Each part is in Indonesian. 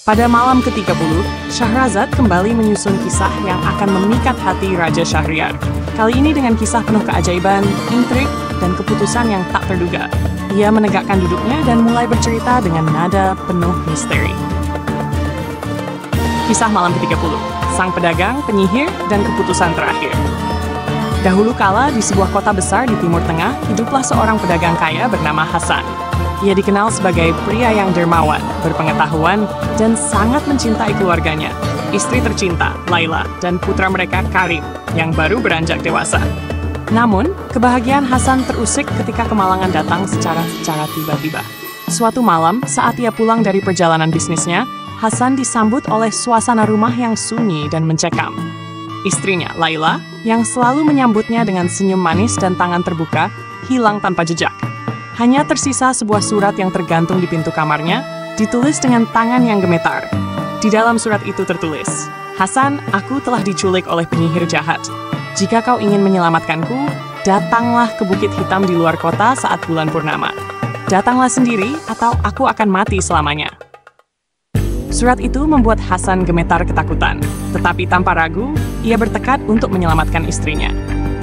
Pada malam ke-30, Syahrazad kembali menyusun kisah yang akan memikat hati Raja Syahriar. Kali ini dengan kisah penuh keajaiban, intrik, dan keputusan yang tak terduga. Ia menegakkan duduknya dan mulai bercerita dengan nada penuh misteri. Kisah malam ke-30, Sang Pedagang, Penyihir, dan Keputusan Terakhir. Dahulu kala di sebuah kota besar di Timur Tengah, hiduplah seorang pedagang kaya bernama Hasan. Ia dikenal sebagai pria yang dermawan, berpengetahuan, dan sangat mencintai keluarganya, istri tercinta, Laila, dan putra mereka, Karim, yang baru beranjak dewasa. Namun, kebahagiaan Hasan terusik ketika kemalangan datang secara tiba-tiba. Suatu malam, saat ia pulang dari perjalanan bisnisnya, Hasan disambut oleh suasana rumah yang sunyi dan mencekam. Istrinya, Laila, yang selalu menyambutnya dengan senyum manis dan tangan terbuka, hilang tanpa jejak. Hanya tersisa sebuah surat yang tergantung di pintu kamarnya, ditulis dengan tangan yang gemetar. Di dalam surat itu tertulis, "Hasan, aku telah diculik oleh penyihir jahat. Jika kau ingin menyelamatkanku, datanglah ke Bukit Hitam di luar kota saat bulan purnama. Datanglah sendiri atau aku akan mati selamanya." Surat itu membuat Hasan gemetar ketakutan, tetapi tanpa ragu, ia bertekad untuk menyelamatkan istrinya.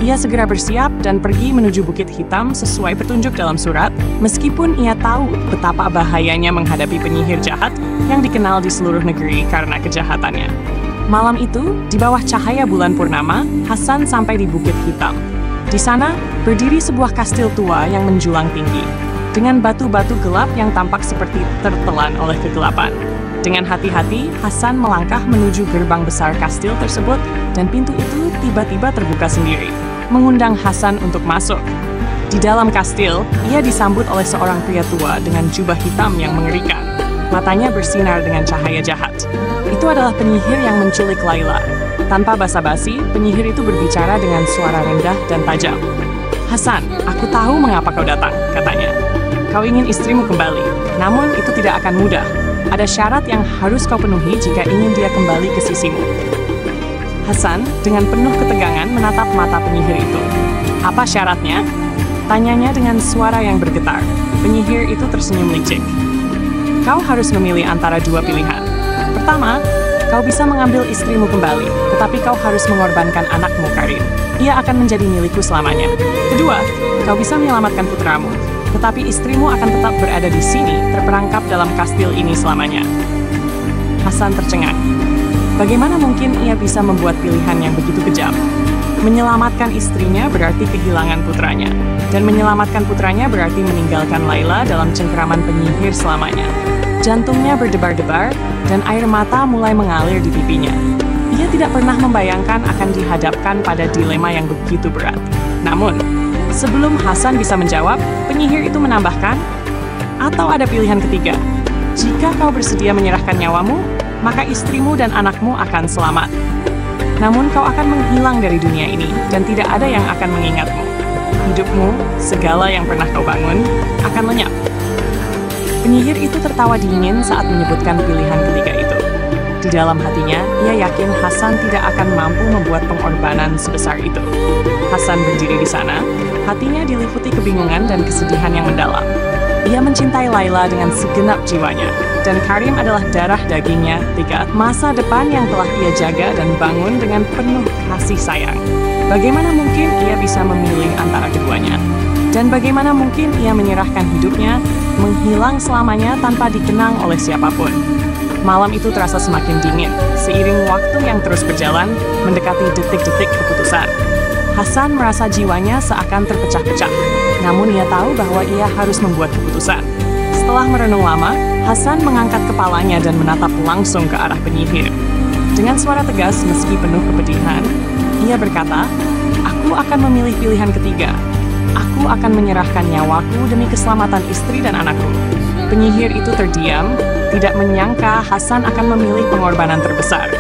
Ia segera bersiap dan pergi menuju Bukit Hitam sesuai petunjuk dalam surat, meskipun ia tahu betapa bahayanya menghadapi penyihir jahat yang dikenal di seluruh negeri karena kejahatannya. Malam itu, di bawah cahaya bulan purnama, Hasan sampai di Bukit Hitam. Di sana, berdiri sebuah kastil tua yang menjulang tinggi, dengan batu-batu gelap yang tampak seperti tertelan oleh kegelapan. Dengan hati-hati, Hasan melangkah menuju gerbang besar kastil tersebut, dan pintu itu tiba-tiba terbuka sendiri, mengundang Hasan untuk masuk. Di dalam kastil, ia disambut oleh seorang pria tua dengan jubah hitam yang mengerikan. Matanya bersinar dengan cahaya jahat. Itu adalah penyihir yang menculik Laila. Tanpa basa-basi, penyihir itu berbicara dengan suara rendah dan tajam. "Hasan, aku tahu mengapa kau datang," katanya. "Kau ingin istrimu kembali, namun itu tidak akan mudah. Ada syarat yang harus kau penuhi jika ingin dia kembali ke sisimu." Hasan dengan penuh ketegangan menatap mata penyihir itu. "Apa syaratnya?" tanyanya dengan suara yang bergetar. Penyihir itu tersenyum licik. "Kau harus memilih antara dua pilihan. Pertama, kau bisa mengambil istrimu kembali, tetapi kau harus mengorbankan anakmu, Karim. Ia akan menjadi milikku selamanya. Kedua, kau bisa menyelamatkan putramu, tetapi istrimu akan tetap berada di sini, terperangkap dalam kastil ini selamanya." Hasan tercengang. Bagaimana mungkin ia bisa membuat pilihan yang begitu kejam? Menyelamatkan istrinya berarti kehilangan putranya, dan menyelamatkan putranya berarti meninggalkan Laila dalam cengkeraman penyihir selamanya. Jantungnya berdebar-debar, dan air mata mulai mengalir di pipinya. Ia tidak pernah membayangkan akan dihadapkan pada dilema yang begitu berat. Namun, sebelum Hasan bisa menjawab, penyihir itu menambahkan, "Atau ada pilihan ketiga. Jika kau bersedia menyerahkan nyawamu, maka istrimu dan anakmu akan selamat. Namun kau akan menghilang dari dunia ini, dan tidak ada yang akan mengingatmu. Hidupmu, segala yang pernah kau bangun, akan lenyap." Penyihir itu tertawa dingin saat menyebutkan pilihan ketiga itu. Di dalam hatinya, ia yakin Hasan tidak akan mampu membuat pengorbanan sebesar itu. Hasan berdiri di sana, hatinya diliputi kebingungan dan kesedihan yang mendalam. Ia mencintai Laila dengan segenap jiwanya, dan Karim adalah darah dagingnya, masa depan yang telah ia jaga dan bangun dengan penuh kasih sayang. Bagaimana mungkin ia bisa memilih antara keduanya? Dan bagaimana mungkin ia menyerahkan hidupnya, menghilang selamanya tanpa dikenang oleh siapapun? Malam itu terasa semakin dingin, seiring waktu yang terus berjalan, mendekati detik-detik keputusan. Hasan merasa jiwanya seakan terpecah-pecah, namun ia tahu bahwa ia harus membuat keputusan. Setelah merenung lama, Hasan mengangkat kepalanya dan menatap langsung ke arah penyihir. Dengan suara tegas meski penuh kepedihan, ia berkata, "Aku akan memilih pilihan ketiga. Aku akan menyerahkan nyawaku demi keselamatan istri dan anakku." Penyihir itu terdiam, tidak menyangka Hasan akan memilih pengorbanan terbesar.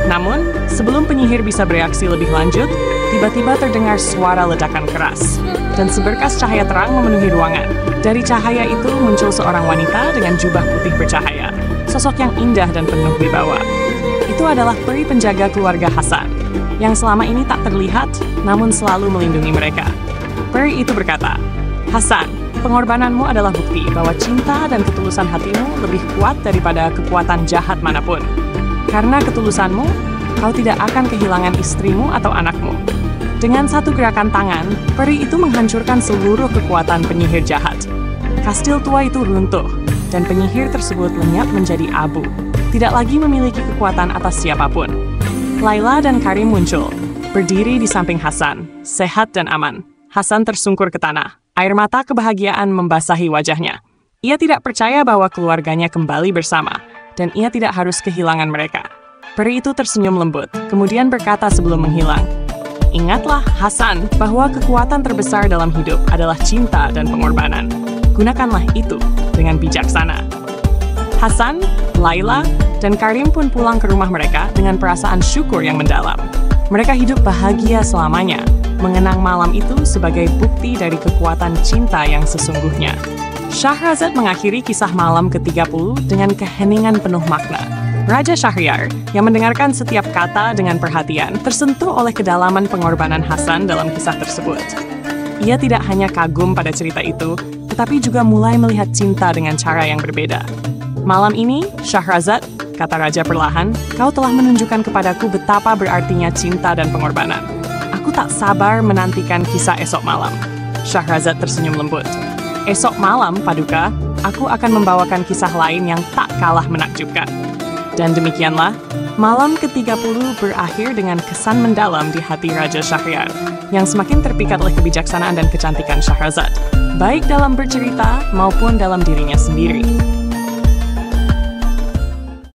Namun, sebelum penyihir bisa bereaksi lebih lanjut, tiba-tiba terdengar suara ledakan keras, dan seberkas cahaya terang memenuhi ruangan. Dari cahaya itu muncul seorang wanita dengan jubah putih bercahaya, sosok yang indah dan penuh wibawa. Itu adalah peri penjaga keluarga Hasan, yang selama ini tak terlihat, namun selalu melindungi mereka. Peri itu berkata, "Hasan, Pengorbananmu adalah bukti bahwa cinta dan ketulusan hatimu lebih kuat daripada kekuatan jahat manapun. Karena ketulusanmu, kau tidak akan kehilangan istrimu atau anakmu. Dengan satu gerakan tangan, peri itu menghancurkan seluruh kekuatan penyihir jahat. Kastil tua itu runtuh, dan penyihir tersebut lenyap menjadi abu. Tidak lagi memiliki kekuatan atas siapapun. Laila dan Karim muncul, berdiri di samping Hasan, sehat dan aman. Hasan tersungkur ke tanah. Air mata kebahagiaan membasahi wajahnya. Ia tidak percaya bahwa keluarganya kembali bersama, dan ia tidak harus kehilangan mereka. Peri itu tersenyum lembut, kemudian berkata sebelum menghilang, "Ingatlah, Hasan, bahwa kekuatan terbesar dalam hidup adalah cinta dan pengorbanan. Gunakanlah itu dengan bijaksana." Hasan, Laila, dan Karim pun pulang ke rumah mereka dengan perasaan syukur yang mendalam. Mereka hidup bahagia selamanya, mengenang malam itu sebagai bukti dari kekuatan cinta yang sesungguhnya. Shahrazad mengakhiri kisah malam ke-30 dengan keheningan penuh makna. Raja Shahryar, yang mendengarkan setiap kata dengan perhatian, tersentuh oleh kedalaman pengorbanan Hasan dalam kisah tersebut. Ia tidak hanya kagum pada cerita itu, tetapi juga mulai melihat cinta dengan cara yang berbeda. "Malam ini, Shahrazad," kata Raja perlahan, "kau telah menunjukkan kepadaku betapa berartinya cinta dan pengorbanan. Aku tak sabar menantikan kisah esok malam." Shahrazad tersenyum lembut. "Esok malam, Paduka, aku akan membawakan kisah lain yang tak kalah menakjubkan." Dan demikianlah, malam ke-30 berakhir dengan kesan mendalam di hati Raja Shahryar, yang semakin terpikat oleh kebijaksanaan dan kecantikan Shahrazad, baik dalam bercerita maupun dalam dirinya sendiri.